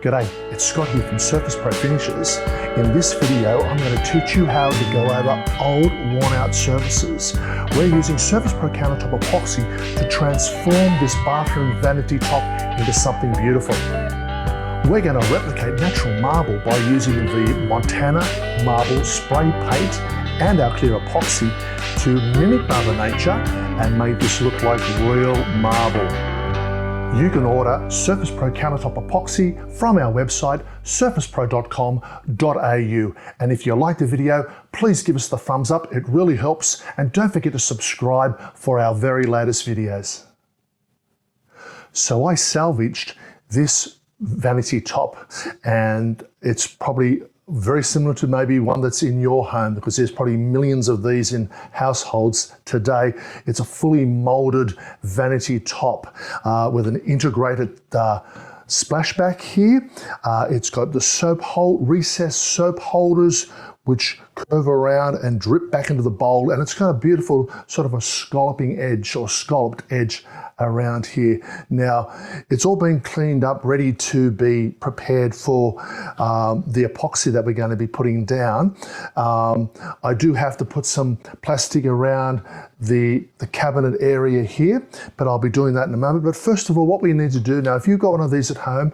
G'day, it's Scott here from SurfacePro Finishes. In this video, I'm going to teach you how to go over old, worn-out surfaces. We're using SurfacePro Countertop Epoxy to transform this bathroom vanity top into something beautiful. We're going to replicate natural marble by using the Montana marble spray paint and our clear epoxy to mimic Mother Nature and make this look like real marble. You can order SurfacePro Countertop Epoxy from our website, surfacepro.com.au. And if you like the video, please give us the thumbs up. It really helps. And don't forget to subscribe for our very latest videos. So I salvaged this vanity top, and it's probably very similar to maybe one that's in your home, because there's probably millions of these in households today. It's a fully molded vanity top with an integrated splashback here. It's got the recessed soap holders which curve around and drip back into the bowl, and it's got a beautiful sort of a scalloping edge or scalloped edge around here. Now, it's all been cleaned up, ready to be prepared for the epoxy that we're going to be putting down. I do have to put some plastic around the cabinet area here, but I'll be doing that in a moment. But first of all, what we need to do now, if you've got one of these at home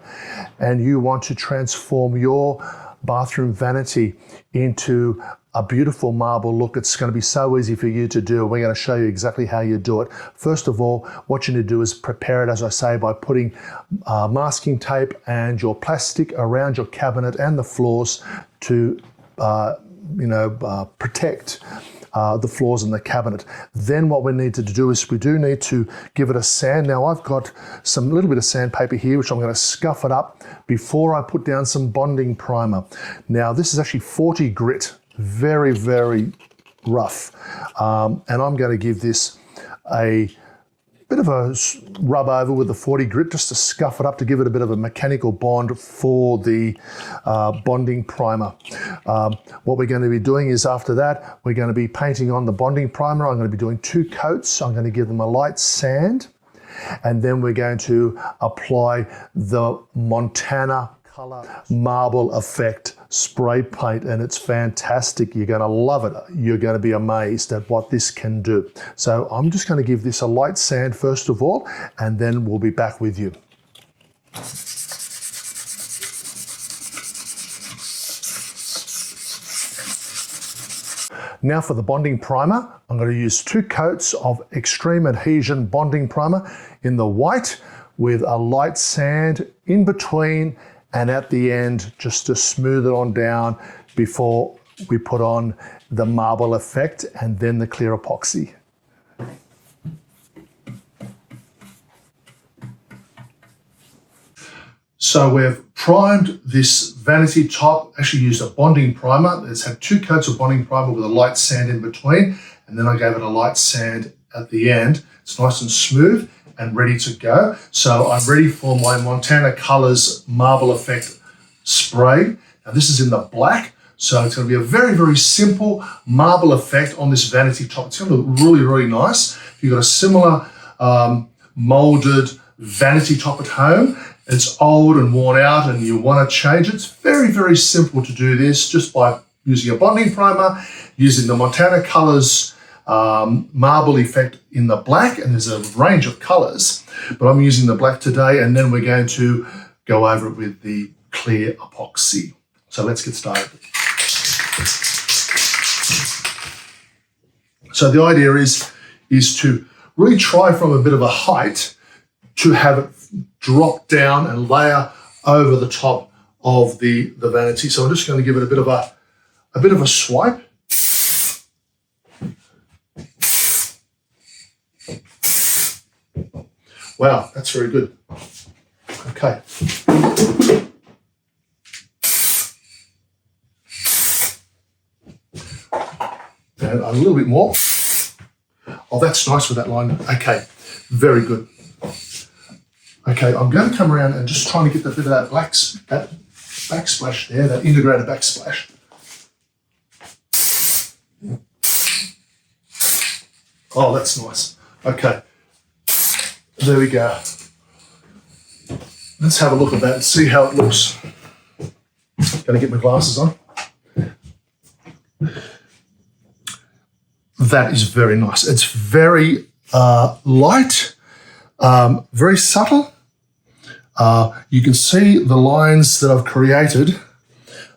and you want to transform your bathroom vanity into a beautiful marble look, it's going to be so easy for you to do. We're going to show you exactly how you do it. First of all, what you need to do is prepare it, as I say, by putting masking tape and your plastic around your cabinet and the floors to protect the floors and the cabinet. Then what we need to do is we do need to give it a sand. Now I've got some little bit of sandpaper here, which I'm going to scuff it up before I put down some bonding primer. Now this is actually 40 grit, very, very rough. And I'm going to give this a bit of a rub over with the 40 grit just to scuff it up, to give it a bit of a mechanical bond for the bonding primer. What we're going to be doing is, after that, we're going to be painting on the bonding primer. I'm going to be doing 2 coats. I'm going to give them a light sand, and then we're going to apply the Montana color marble effect spray paint, and it's fantastic. You're going to love it. You're going to be amazed at what this can do. So I'm just going to give this a light sand first of all, and then we'll be back with you. Now for the bonding primer, I'm going to use 2 coats of extreme adhesion bonding primer in the white with a light sand in between and at the end, just to smooth it on down before we put on the marble effect and then the clear epoxy. So we've primed this vanity top, actually used a bonding primer. It's had 2 coats of bonding primer with a light sand in between, and then I gave it a light sand at the end. It's nice and smooth and ready to go. So I'm ready for my Montana Colors Marble Effect spray. Now this is in the black, so it's going to be a very, very simple marble effect on this vanity top. It's going to look really, really nice. If you've got a similar molded vanity top at home, it's old and worn out and you want to change it, it's very, very simple to do this just by using a bonding primer, using the Montana Colors marble effect in the black, and there's a range of colors, but I'm using the black today, and then we're going to go over it with the clear epoxy. So let's get started. So the idea is to really try from a bit of a height to have it drop down and layer over the top of the vanity. So I'm just going to give it a bit of a swipe. Wow, that's very good. Okay. And a little bit more. Oh, that's nice with that line. Okay, very good. Okay, I'm going to come around and just trying to get that bit of that backsplash there, that integrated backsplash. Oh, that's nice. Okay. There we go. Let's have a look at that and see how it looks. Gonna get my glasses on. That is very nice. It's very light, very subtle. You can see the lines that I've created.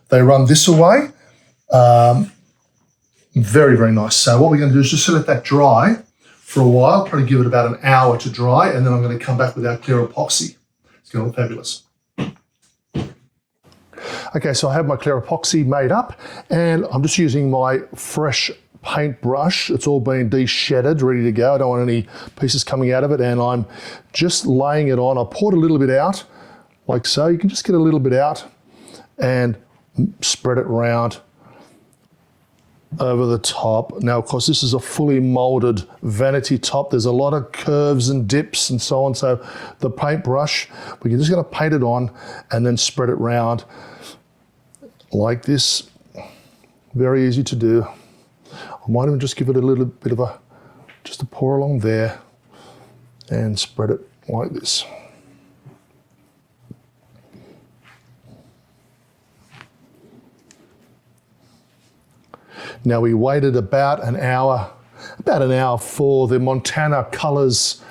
They run this away. Very, very nice. So what we're going to do is just let that dry for a while, probably give it about an hour to dry, and then I'm going to come back with our clear epoxy. It's going to look fabulous. Okay, so I have my clear epoxy made up, and I'm just using my fresh paintbrush. It's all been de-shedded, ready to go. I don't want any pieces coming out of it, and I'm just laying it on. I poured a little bit out, like so. You can just get a little bit out and spread it around over the top. Now, of course, this is a fully molded vanity top. There's a lot of curves and dips and so on. So the paintbrush, we're just going to paint it on and then spread it around like this. Very easy to do. I might even just give it a little bit of just a pour along there and spread it like this. Now we waited about an hour for the Montana Colors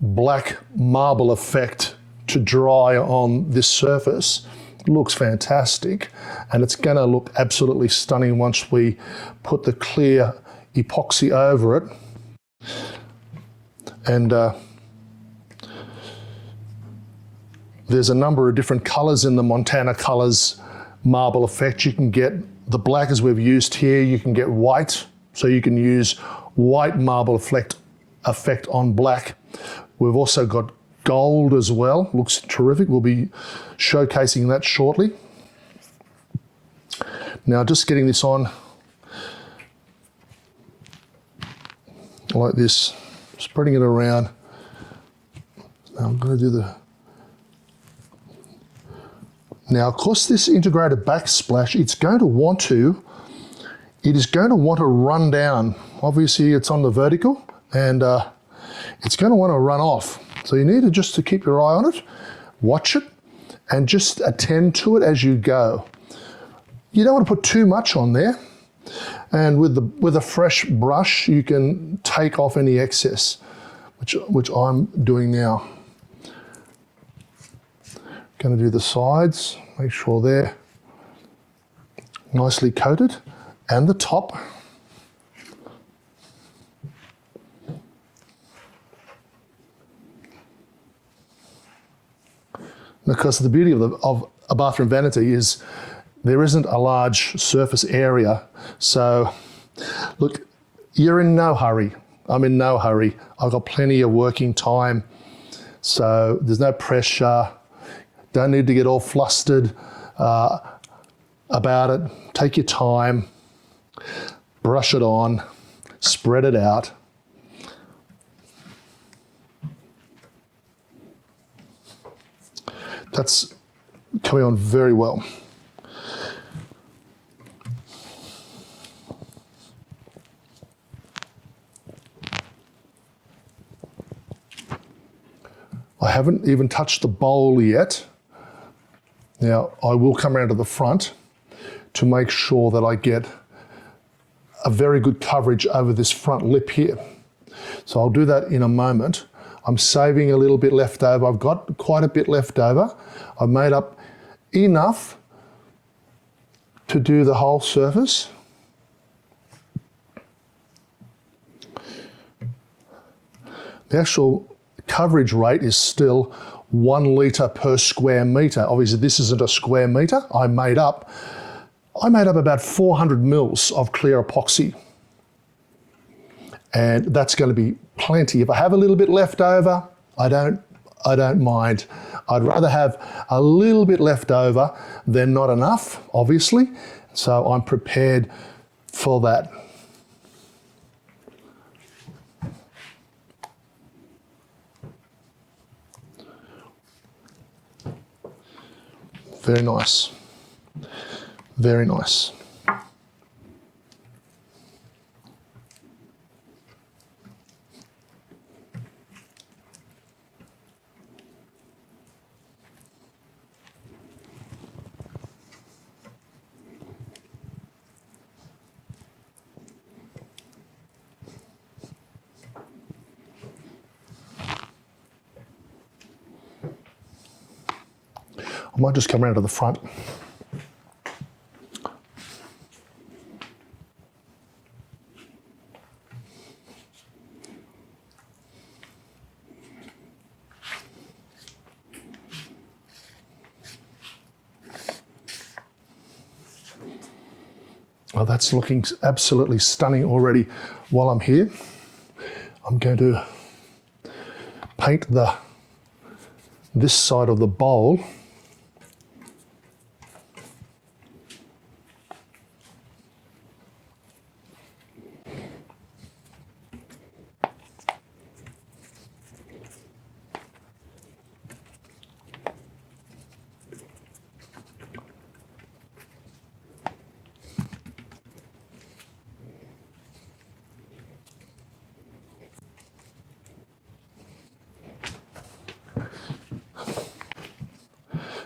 black marble effect to dry on this surface. It looks fantastic, and it's going to look absolutely stunning once we put the clear epoxy over it. And there's a number of different colors in the Montana Colors marble effect. You can get the black as we've used here. You can get white, so you can use white marble effect on black. We've also got gold as well. Looks terrific. We'll be showcasing that shortly. Now just getting this on like this, spreading it around. Now I'm going to do the... Now, of course, this integrated backsplash, it is going to want to run down. Obviously, it's on the vertical, and it's going to want to run off. So you need to keep your eye on it, watch it, and just attend to it as you go. You don't want to put too much on there, and with a fresh brush, you can take off any excess, which I'm doing now. Going to do the sides, make sure they're nicely coated, and the top. Because the beauty of a bathroom vanity is there isn't a large surface area. So look, you're in no hurry. I'm in no hurry. I've got plenty of working time. So there's no pressure. Don't need to get all flustered about it. Take your time, brush it on, spread it out. That's coming on very well. I haven't even touched the bowl yet. Now, I will come around to the front to make sure that I get a very good coverage over this front lip here. So I'll do that in a moment. I'm saving a little bit left over. I've got quite a bit left over. I've made up enough to do the whole surface. The actual coverage rate is still 1 litre per square metre. Obviously this isn't a square metre. I made up about 400 mils of clear epoxy. And that's going to be plenty. If I have a little bit left over, I don't mind. I'd rather have a little bit left over than not enough, obviously. So I'm prepared for that. Very nice. Very nice. I might just come around to the front. Well, that's looking absolutely stunning already. While I'm here, I'm going to paint this side of the bowl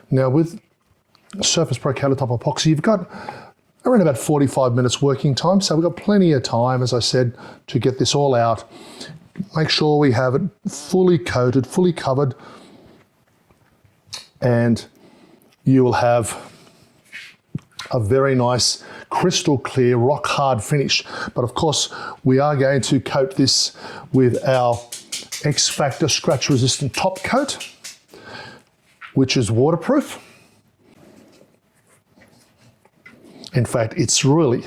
now. With SurfacePro Countertop Epoxy, you've got around about 45 minutes working time, so we've got plenty of time, as I said, to get this all out. Make sure we have it fully coated, fully covered, and you will have a very nice crystal clear rock hard finish. But of course we are going to coat this with our XFactor scratch resistant top coat, which is waterproof. In fact, it's really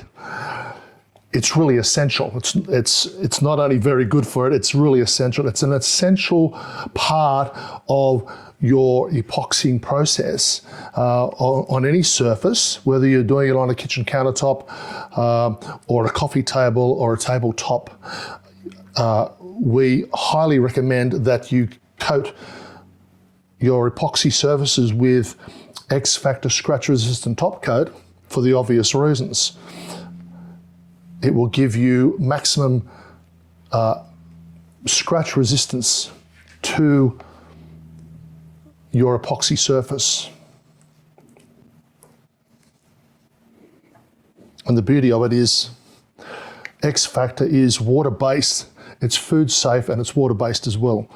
essential. It's not only very good for it, it's really essential. It's an essential part of your epoxying process on any surface, whether you're doing it on a kitchen countertop or a coffee table or a tabletop. We highly recommend that you coat your epoxy surfaces with XFactor scratch resistant top coat for the obvious reasons. It will give you maximum scratch resistance to your epoxy surface. And the beauty of it is XFactor is water-based, it's food safe, and it's water-based as well.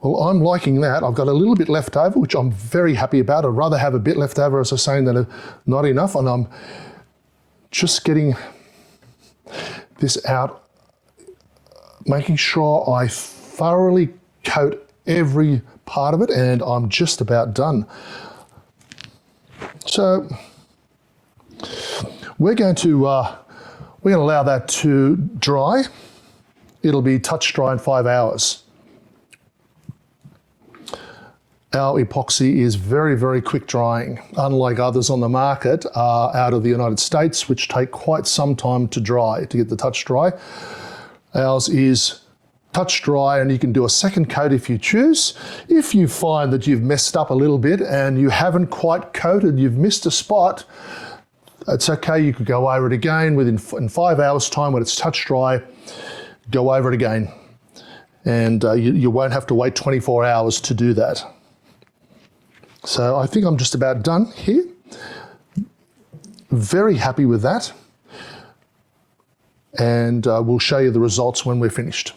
Well, I'm liking that. I've got a little bit left over, which I'm very happy about. I'd rather have a bit left over, as I was saying, than not enough. And I'm just getting this out, making sure I thoroughly coat every part of it, and I'm just about done. So we're going to allow that to dry. It'll be touch dry in 5 hours. Our epoxy is very, very quick drying, unlike others on the market out of the United States, which take quite some time to dry, to get the touch dry. Ours is touch dry, and you can do a second coat if you choose. If you find that you've messed up a little bit and you haven't quite coated, you've missed a spot, it's okay. You could go over it again in 5 hours time when it's touch dry. Go over it again, and you won't have to wait 24 hours to do that. So I think I'm just about done here. Very happy with that. And we'll show you the results when we're finished.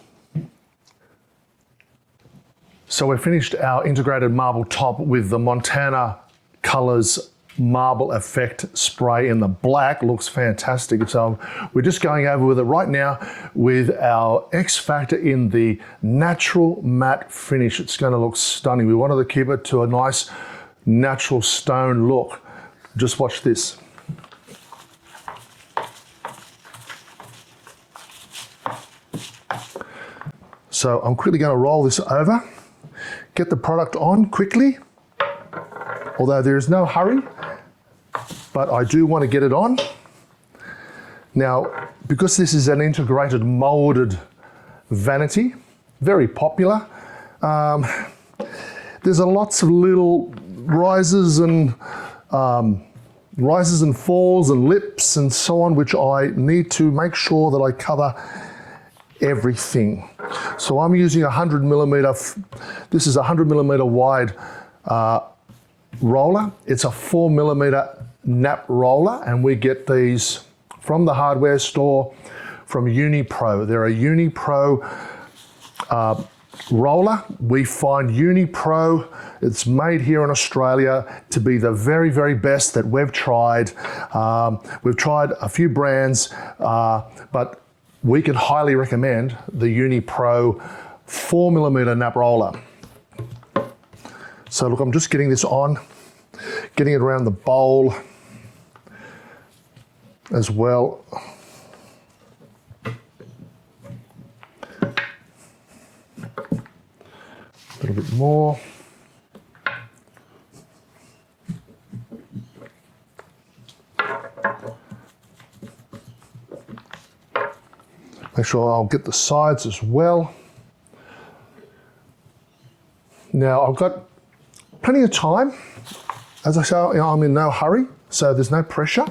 So we've finished our integrated marble top with the Montana Colors Marble Effect spray in the black. Looks fantastic. So we're just going over with it right now with our XFactor in the natural matte finish. It's going to look stunning. We wanted to keep it to a nice natural stone look. Just watch this. So I'm quickly going to roll this over, get the product on quickly, although there is no hurry, but I do want to get it on. Now, because this is an integrated molded vanity, very popular, there's lots of little rises and falls and lips and so on, which I need to make sure that I cover everything. So I'm using 100 millimeter, this is a 100 millimeter wide roller. It's a 4 millimeter nap roller, and we get these from the hardware store from UniPro. They're a UniPro roller. We find UniPro, it's made here in Australia, to be the very, very best that we've tried. We've tried a few brands, but we can highly recommend the UniPro 4mm nap roller. So look, I'm just getting this on, getting it around the bowl as well. A little bit more. Make sure I'll get the sides as well. Now I've got plenty of time. As I say, I'm in no hurry, so there's no pressure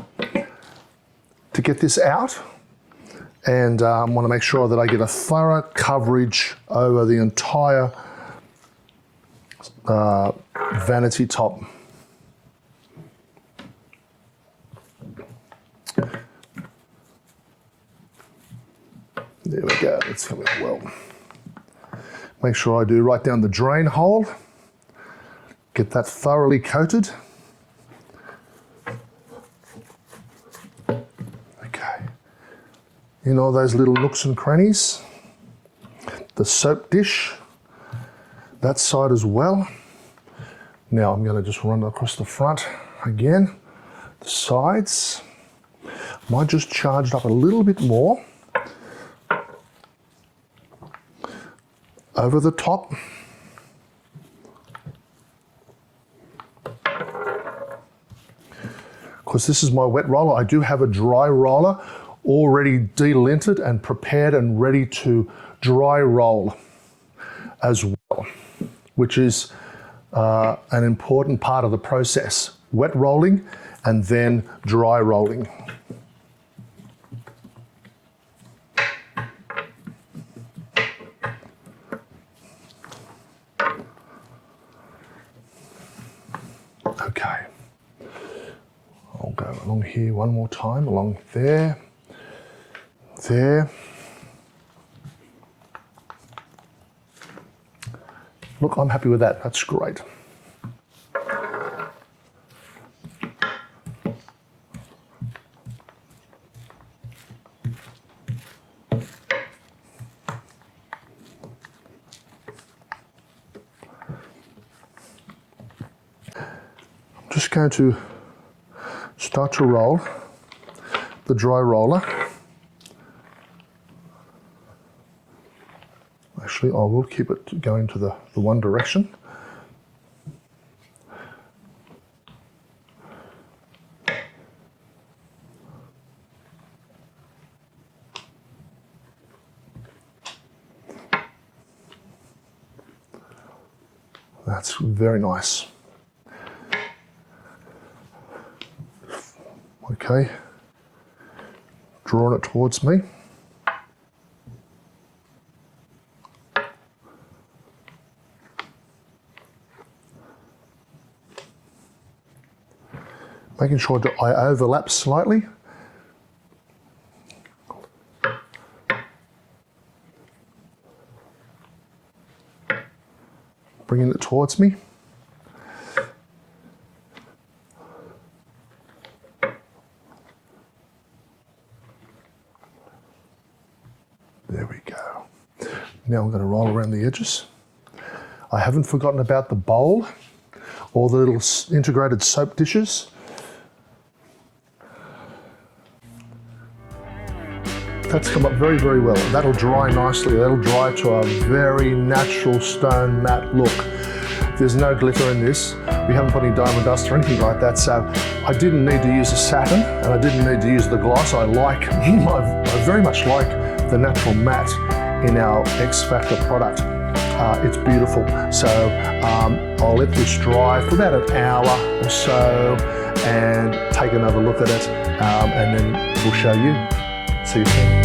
to get this out. And I want to make sure that I get a thorough coverage over the entire vanity top. There we go, that's coming well. Make sure I do right down the drain hole. Get that thoroughly coated. Okay. In all those little nooks and crannies. The soap dish, that side as well. Now I'm going to just run across the front again. The sides. Might just charge it up a little bit more. Over the top. Because this is my wet roller, I do have a dry roller already delinted and prepared and ready to dry roll as well, which is an important part of the process. Wet rolling and then dry rolling. Okay, I'll go along here one more time, along there, there. Look, I'm happy with that, that's great. Just going to start to roll the dry roller. Actually, I will keep it going to the one direction. That's very nice. Okay, drawing it towards me. Making sure that I overlap slightly. Bringing it towards me. There we go. Now I'm going to roll around the edges. I haven't forgotten about the bowl or the little integrated soap dishes. That's come up very, very well. That'll dry nicely. That'll dry to a very natural stone matte look. There's no glitter in this. We haven't put any diamond dust or anything like that, so I didn't need to use a satin and I didn't need to use the gloss. I very much like the natural matte in our XFactor product. It's beautiful. So I'll let this dry for about an hour or so and take another look at it, and then we'll show you. See you soon.